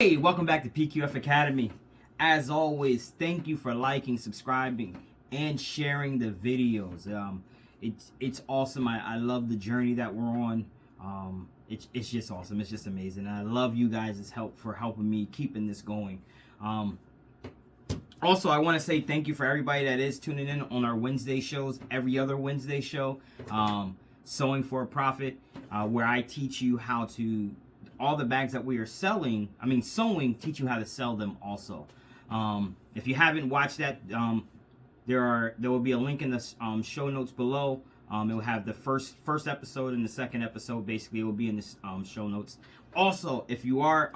Hey, welcome back to PQF Academy. As always, thank you for liking, subscribing, and sharing the videos. It's awesome. I love the journey that we're on. It's just awesome. It's just amazing. And I love you guys' help for helping me keeping this going. Also, I want to say thank you for everybody that is tuning in on our Wednesday shows, every other Wednesday show, Sewing for a Profit, where I teach you how to, all the bags that we are sewing, teach you how to sell them also. If you haven't watched that, there will be a link in the show notes below. It will have the first episode and the second episode. Basically, it will be in the show notes. Also, if you are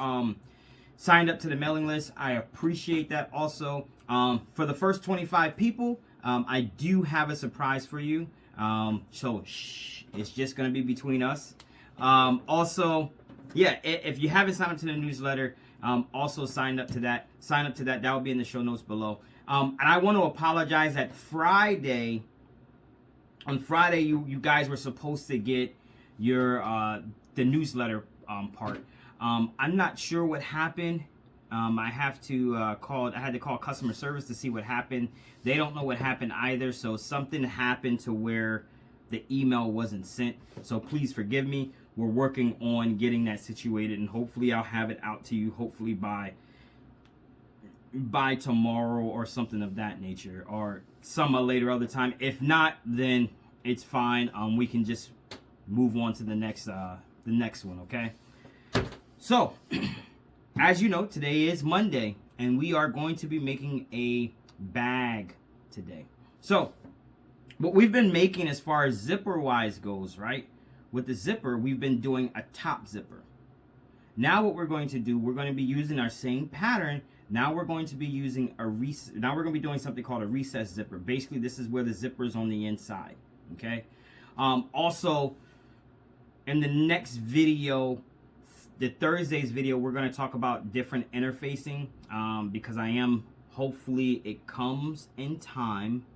signed up to the mailing list, I appreciate that. Also, for the first 25 people, I do have a surprise for you. So shh, it's just gonna be between us. Also, yeah, if you haven't signed up to the newsletter, also sign up to that. That will be in the show notes below. And I want to apologize that on Friday, you guys were supposed to get your the newsletter part. I'm not sure what happened. I had to call customer service to see what happened. They don't know what happened either. So something happened to where the email wasn't sent. So please forgive me. We're working on getting that situated, and hopefully I'll have it out to you hopefully by tomorrow or something of that nature, or some later other time. If not, then it's fine. We can just move on to the next one, okay? So, as you know, today is Monday, and we are going to be making a bag today. So, what we've been making as far as zipper-wise goes, right? With the zipper, we've been doing a top zipper. Now what we're going to do, we're going to be using our same pattern. Now we're going to be using now we're going to be doing something called a recessed zipper. Basically, this is where the zipper is on the inside, okay? Also, in the next video, the Thursday's video, we're going to talk about different interfacing, because hopefully it comes in time.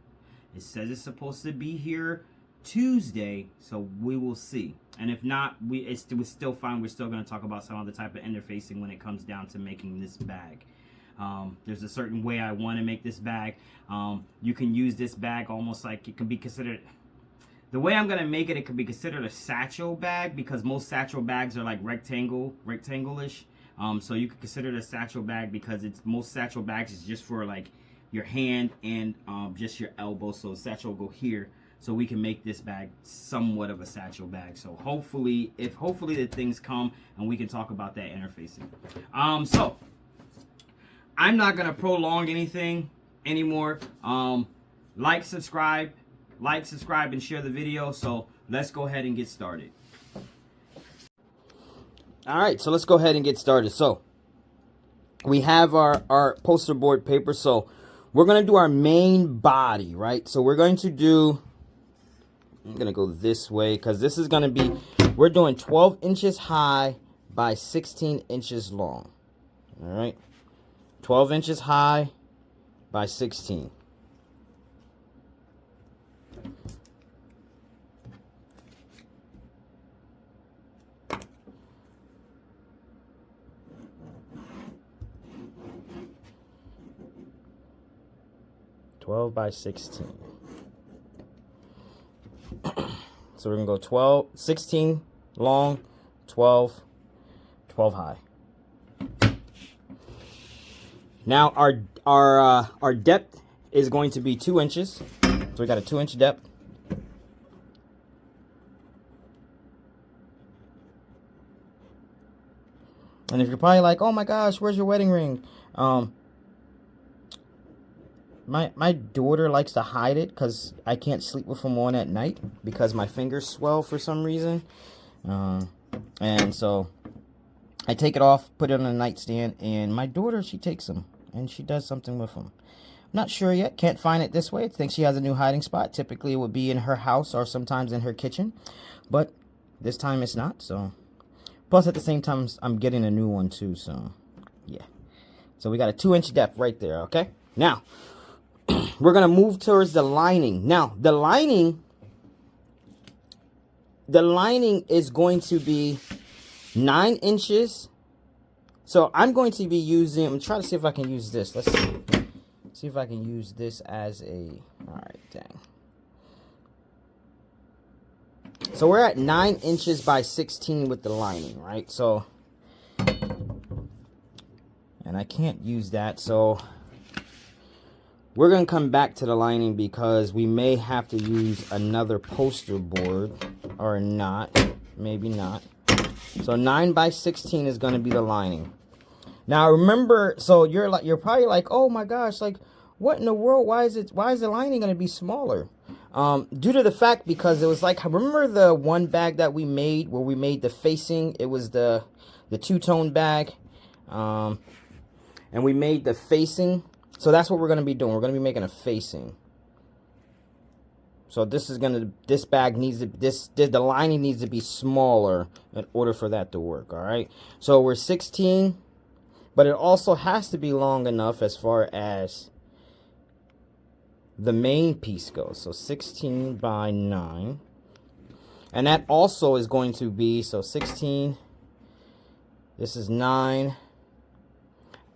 It says it's supposed to be here Tuesday, so we will see. And if not, it's still fine. We're still going to talk about some other type of interfacing when it comes down to making this bag. There's a certain way I want to make this bag. You can use this bag almost like it can be considered, the way I'm going to make it, it could be considered a satchel bag, because most satchel bags are like rectangle-ish. So you could consider it a satchel bag because most satchel bags is just for like your hand and just your elbow. So satchel will go here. So we can make this bag somewhat of a satchel bag. So hopefully the things come and we can talk about that interfacing. So I'm not gonna prolong anything anymore. Like, subscribe, and share the video. So let's go ahead and get started. All right, so let's go ahead and get started. So we have our poster board paper. So we're gonna do our main body, right? So we're going to do, I'm going to go this way because this is going to be, we're doing 12 inches high by 16 inches long. All right. 12 inches high by 16. By 16. So we're going to go 16 long, 12 high. Now our depth is going to be 2 inches. So we got a 2-inch depth. And if you're probably like, oh my gosh, where's your wedding ring? My daughter likes to hide it because I can't sleep with them on at night because my fingers swell for some reason. And so I take it off, put it on a nightstand, and my daughter, she takes them and she does something with them. Not sure yet. Can't find it this way. I think she has a new hiding spot. Typically it would be in her house or sometimes in her kitchen. But this time it's not. So plus at the same time I'm getting a new one too. So yeah. So we got a 2-inch depth right there. Okay. Now we're going to move towards the lining. Now, the lining is going to be 9 inches So I'm going to be using, I'm trying to see if I can use this. Let's see if I can use this as a, all right, dang. So we're at 9 inches by 16 with the lining, right? So, and I can't use that, so we're going to come back to the lining because we may have to use another poster board or not, maybe not. So 9 by 16 is going to be the lining. Now remember, so you're probably like, oh my gosh, like what in the world? Why is the lining going to be smaller? Due to the fact, because it was like, remember the one bag that we made where we made the facing? It was the two-tone bag, and we made the facing. So that's what we're going to be doing. We're going to be making a facing. So this bag needs to, the lining needs to be smaller in order for that to work. All right. So we're 16, but it also has to be long enough as far as the main piece goes. So 16 by 9. And that also is going to be, so 16, this is 9.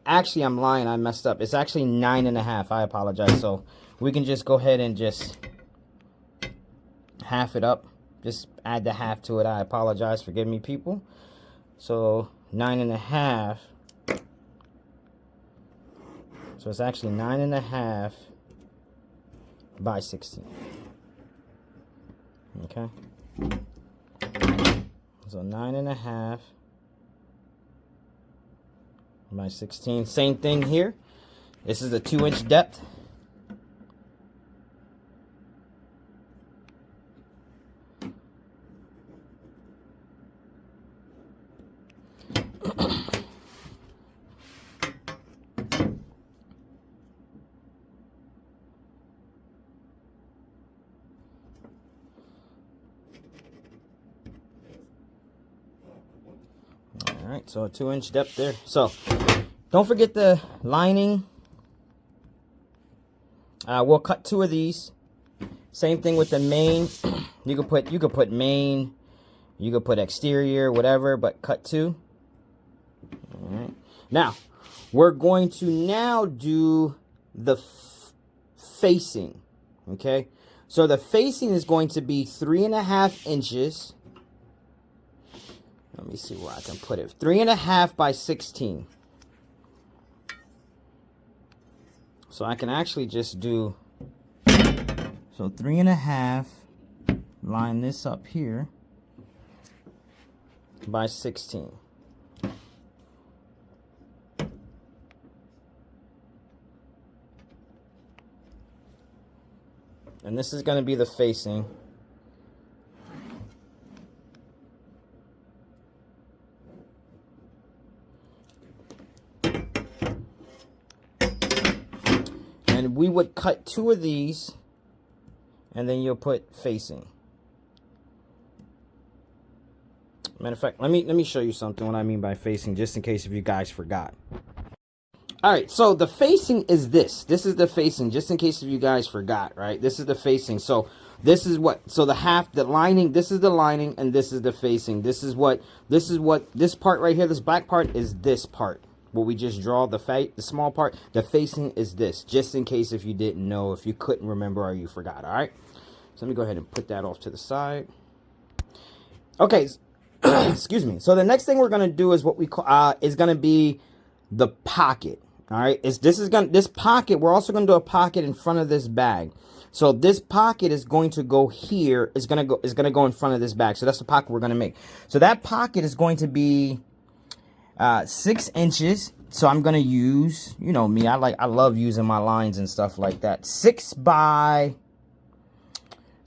Actually, I'm lying. I messed up. It's actually 9.5. I apologize. So we can just go ahead and just half it up. Just add the half to it. I apologize. Forgive me, people. So 9.5. So it's actually 9.5 by 16. Okay. So 9.5 by 16. Same thing here. This is a 2-inch depth. Alright, so a 2-inch depth there. So don't forget the lining. We'll cut 2 of these. Same thing with the main. You could put main, you could put exterior, whatever, but cut 2. Alright. Now we're going to now do the facing. Okay, so the facing is going to be 3.5 inches. Let me see where I can put it. 3.5 by 16. So I can actually just do, so 3.5, line this up here by 16. And this is going to be the facing. And we would cut 2 of these, and then you'll put facing. Matter of fact, let me show you something what I mean by facing, just in case if you guys forgot. All right, so the facing is this. This is the facing, just in case if you guys forgot, right? This is the facing. So this is what, so the lining, this is the lining, and this is the facing. This part right here, this black part is this part. What we just draw, the small part, the facing is this, just in case if you didn't know, if you couldn't remember or you forgot, all right? So let me go ahead and put that off to the side. Okay, excuse me. So the next thing we're going to do is what we call, is going to be the pocket, all right? This pocket, we're also going to do a pocket in front of this bag. So this pocket is going to go here, is going to go in front of this bag. So that's the pocket we're going to make. So that pocket is going to be 6 inches. So I'm going to use, you know me, I love using my lines and stuff like that. 6 by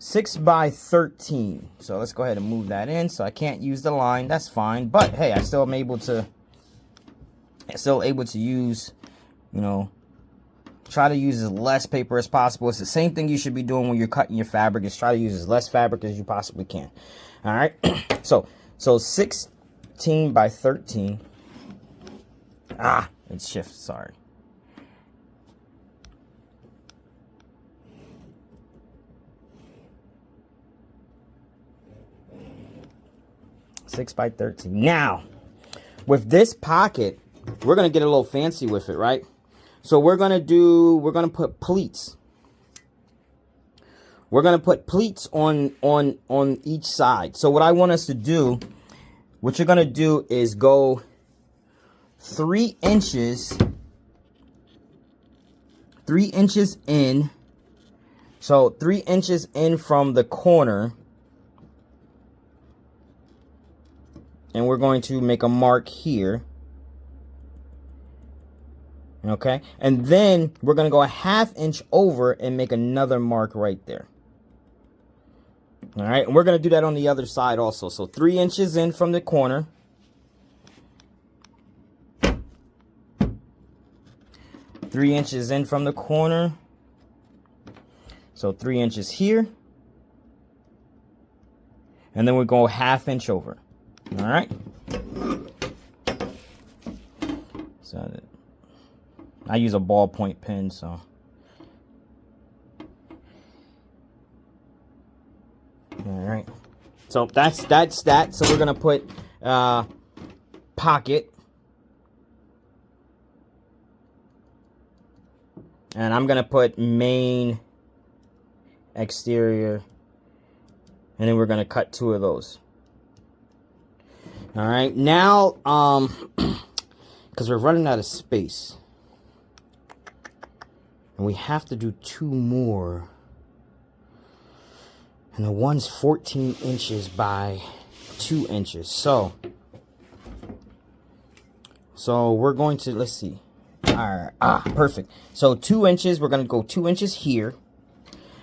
13. So let's go ahead and move that in. So I can't use the line. That's fine. But hey, I still am able to use, you know, try to use as less paper as possible. It's the same thing you should be doing when you're cutting your fabric, is try to use as less fabric as you possibly can. All right. So 16 by 13. It's shift, sorry. (6 by 13). Now, with this pocket, we're going to get a little fancy with it, right? So we're going to put pleats. We're going to put pleats on each side. So what I want us to do, what you're going to do is go 3 inches in. So 3 inches in from the corner. And we're going to make a mark here. Okay. And then we're going to go a 1/2 inch over and make another mark right there. All right. And we're going to do that on the other side also. So 3 inches in from the corner. 3 inches in from the corner. So 3 inches here. And then we go 1/2 inch over. All right. So I use a ballpoint pen, so. All right. So that's that. So we're gonna put pocket. And I'm going to put main exterior. And then we're going to cut 2 of those. All right. Now, because we're running out of space. And we have to do 2 more. And the one's 14 inches by 2 inches. So we're going to, let's see. All right, perfect. So 2 inches, we're gonna go 2 inches here,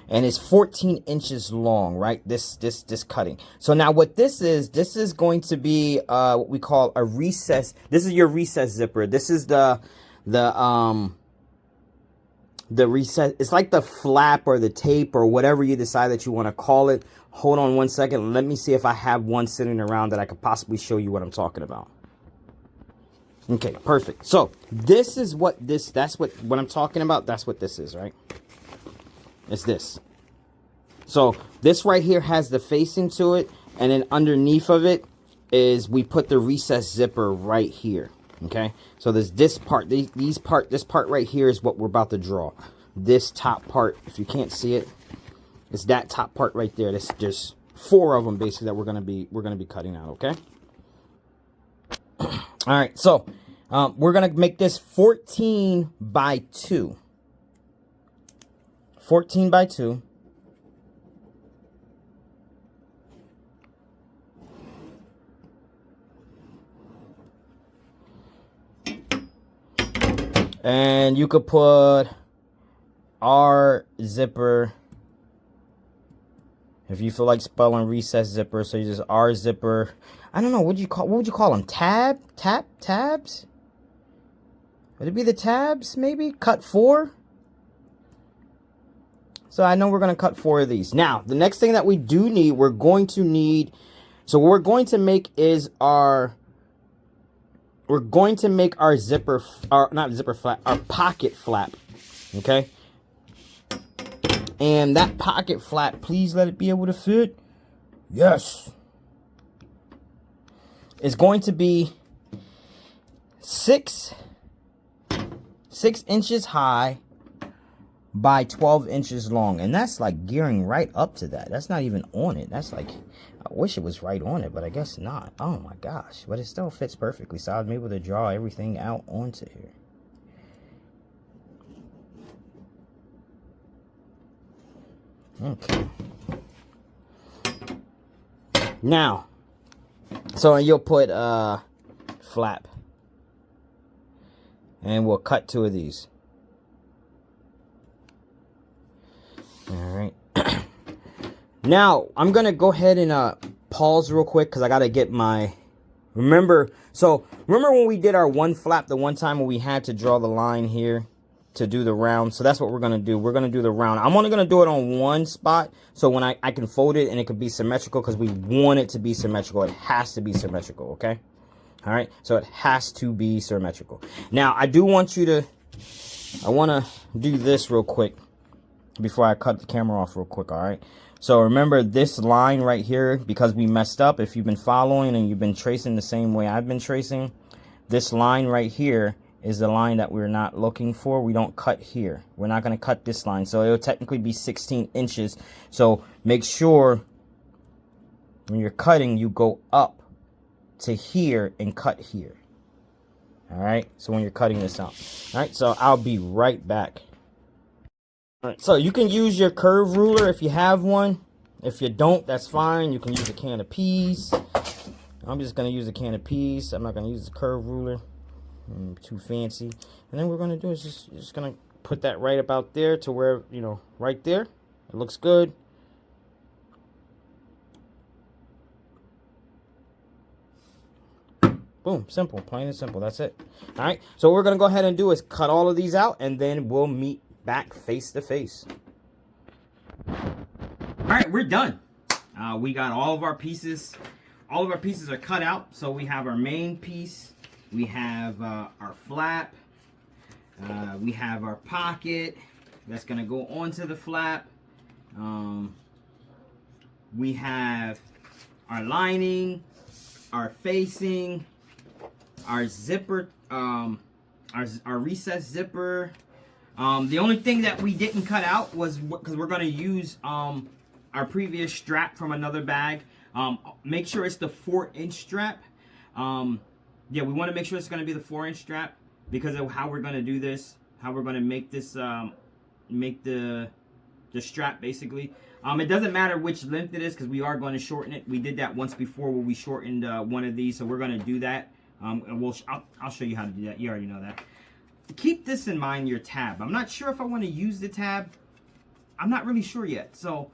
and it's 14 inches long, right? This cutting. So now what this is going to be what we call a recess. This is your recess zipper. This is the recess. It's like the flap or the tape or whatever you decide that you want to call it. Hold on one second. Let me see if I have one sitting around that I could possibly show you what I'm talking about. Okay, perfect. So this is what that's what I'm talking about. That's what this is, right? It's this. So this right here has the facing to it, and then underneath of it is we put the recess zipper right here. Okay, so there's this part, this part right here is what we're about to draw. This top part, if you can't see it, it's that top part right there. There's 4 of them basically that we're gonna be cutting out. Okay. All right, so we're going to make this 14 by 2. 14 by 2. And you could put R zipper. If you feel like spelling recess zipper, so you just R zipper. I don't know, what would you call them? Tabs? Would it be the tabs, maybe? Cut 4? So I know we're going to cut 4 of these. Now, the next thing that we do need, so what we're going to make is our zipper, not zipper flap, our pocket flap. Okay? And that pocket flap, please let it be able to fit. Yes. Is going to be 6 inches high by 12 inches long. And that's like gearing right up to that. That's not even on it. That's like, I wish it was right on it, but I guess not. Oh my gosh. But it still fits perfectly. So I'm able to draw everything out onto here. Okay. Now, so you'll put flap. And we'll cut 2 of these. All right. Now, I'm going to go ahead and pause real quick because I got to get my... Remember when we did our one flap the one time when we had to draw the line here to do the round? So that's what we're going to do. We're going to do the round. I'm only going to do it on one spot. So when I can fold it and it could be symmetrical because we want it to be symmetrical. It has to be symmetrical, okay? All right, so it has to be symmetrical. Now, I want to do this real quick before I cut the camera off real quick, all right? So remember this line right here, because we messed up, if you've been following and you've been tracing the same way I've been tracing, this line right here is the line that we're not looking for. We don't cut here. We're not going to cut this line. So it'll technically be 16 inches. So make sure when you're cutting, you go up to here and cut here. All right. So when you're cutting this out. All right. So I'll be right back. All right. So you can use your curve ruler if you have one. If you don't, that's fine. You can use a can of peas. I'm just going to use a can of peas. I'm not going to use the curve ruler. Too fancy. And then what we're going to do is just going to put that right about there to where, you know, right there. It looks good. Boom. Simple. Plain and simple. That's it. All right. So what we're going to go ahead and do is cut all of these out, and then we'll meet back face to face. All right. We're done. We got all of our pieces. All of our pieces are cut out. So we have our main piece. We have our flap. We have our pocket that's going to go onto the flap. We have our lining, our facing, our zipper, our recessed zipper. The only thing that we didn't cut out was because we're going to use our previous strap from another bag. Make sure it's the 4-inch strap. Yeah, we want to make sure it's going to be the 4-inch strap because of how we're going to do this, how we're going to make this, make the strap basically. It doesn't matter which length it is because we are going to shorten it. We did that once before where we shortened one of these, so we're going to do that. And I'll show you how to do that. You already know that. Keep this in mind, your tab. I'm not sure if I want to use the tab. I'm not really sure yet. So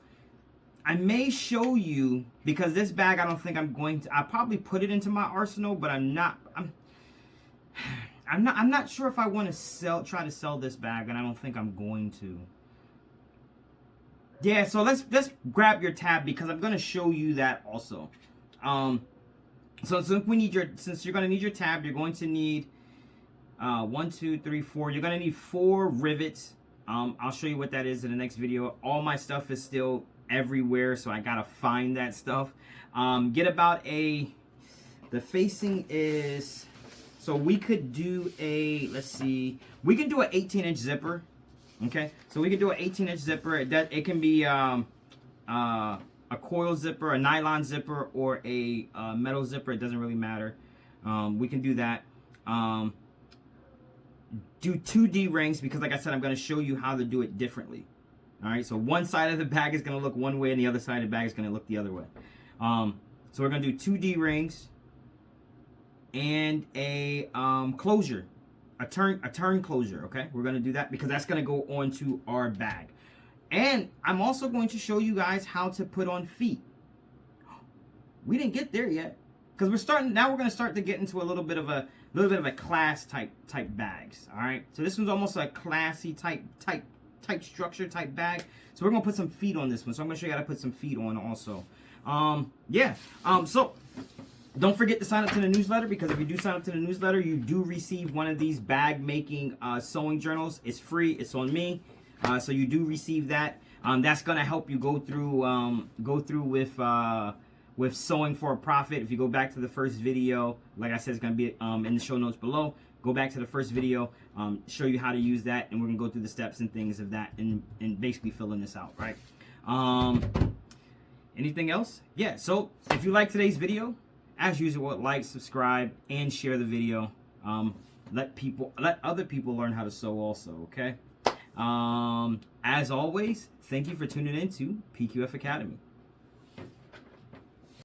I may show you, because this bag I don't think I'm going to. I'll probably put it into my arsenal, but I'm not sure if I want to try to sell this bag, and I don't think I'm going to. Yeah, so let's grab your tab because I'm going to show you that also. So since you're going to need your tab, you're going to need 1, 2, 3, 4. You're going to need 4 rivets. I'll show you what that is in the next video. All my stuff is still everywhere, so I gotta find that stuff. Get about the facing is, so we could do let's see, we can do an 18-inch zipper. Okay, so we can do an 18-inch zipper. It can be a coil zipper, a nylon zipper, or a metal zipper. It doesn't really matter. We can do that. Do 2 D-rings because, like I said, I'm going to show you how to do it differently. All right, so one side of the bag is going to look one way and the other side of the bag is going to look the other way. So we're going to do 2 D-rings and a closure, a turn closure, okay? We're going to do that because that's going to go onto our bag. And I'm also going to show you guys how to put on feet. We didn't get there yet because we're going to start to get into a little bit of a class type bags, all right? So this one's almost a classy type structure type bag. So we're gonna put some feet on this one. So I'm gonna show you how to put some feet on also. So don't forget to sign up to the newsletter, because if you do sign up to the newsletter, you do receive one of these bag making sewing journals. It's free. It's on me. So you do receive that. That's gonna help you go through with sewing for a profit. If you go back to the first video, like I said, it's gonna be in the show notes below. Go back to the first video, show you how to use that, and we're gonna go through the steps and things of that, and basically filling this out, right? Anything else? Yeah. So if you like today's video, as usual, like, subscribe, and share the video. Let other people learn how to sew also. Okay. As always, thank you for tuning in to PQF Academy.